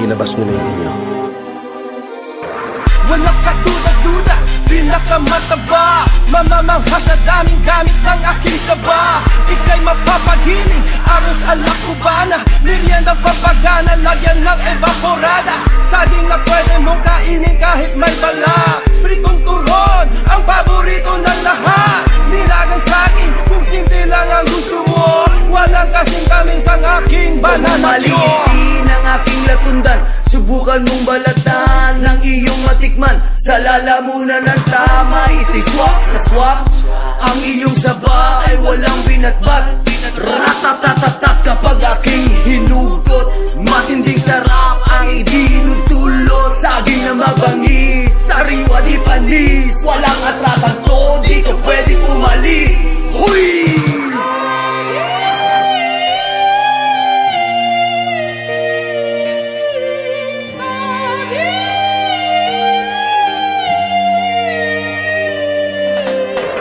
ilabas nyo na yung inyo. Walang kaduda-duda, pinakamataba, mamamangha sa daming gamit ng aking saba. Ika'y mapapagiling, aros alak kubana, meriendang papagana, lagyan ng evaporada. Saging na pwede mong kainin kahit may bala. Pritong turon, ang paborito ng lahat. Nilagang saging, kung simple lang ang gusto mo. Walang kasing tamis ang aking banana cure. Maliitin ang aking latundan, subukan mong balatan ng iyong matikman. Sa lalamunan ng tama, ito'y swak na swak. Ang iyong saba ay walang binatbat. Ratatatatat kapag aking hinugot. Matinding sarap ang idinudulot. Saging na mabangis, sariwa di panis. Walang atrasan to, dito pwedeng umalis. Huy!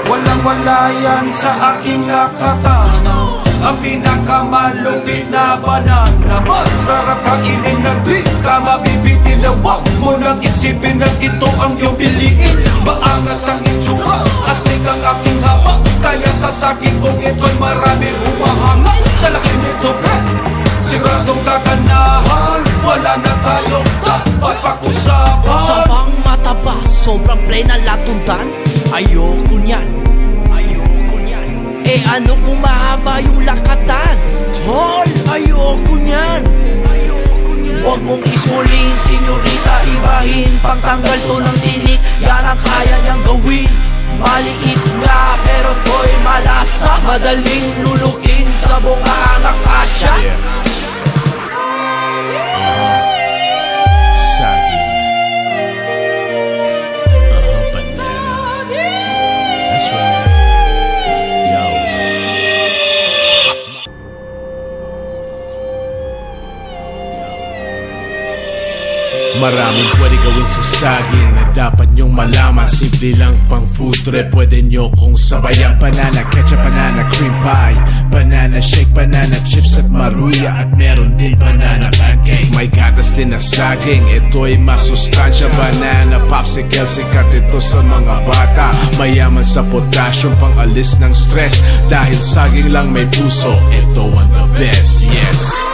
Walang-wala yan sa aking nakatanaw. Ang pinakamalupit na banana, masarap kainin na di ka mabibitin. Na wag mo nang isipin na ito ang iyong piliin. Maangas ang itsura, astig ang aking haba. Kaya sa saging kong ito'y marami humahanga. Sa laki nito, pre, siguradong kakanahan. Wala na tayong dapat pag-usapan. Sabang mataba, sobrang plain na latundan. Ayoko niyan. Eh ano kung mahaba yung lakatan? Tol, ayoko niyan. Huwag mong ismulin, senyorita, ibahin. Pagtanggal to ng tinik, yan ang kaya niyang gawin. Maliit nga, pero to'y malasa. Madaling lulukin sa bunga ang akasya. Maraming pwede gawin sa saging na dapat nyong malaman. Simple lang pang food trip, pwede nyo kong sabayan. Banana ketchup, banana cream pie, banana shake, banana chips at maruya. At meron din banana pancake, may gatas din na saging. Ito'y masustansya, banana popsicle. Sikat ito sa mga bata, mayaman sa potassium, pang alis ng stress. Dahil saging lang may puso, ito ang the best, yes.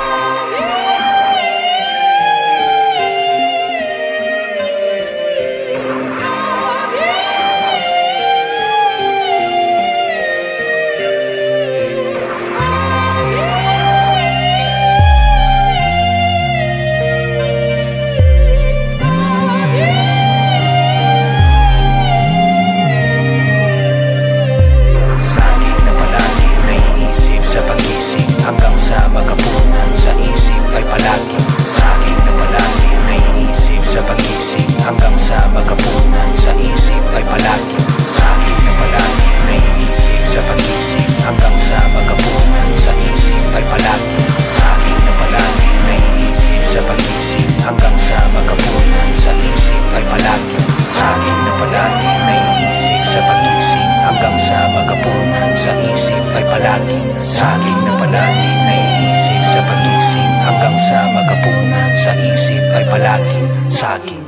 Saging na palagi naiisip sa pagising, hanggang sa magapunan sa isip ay palaging saging.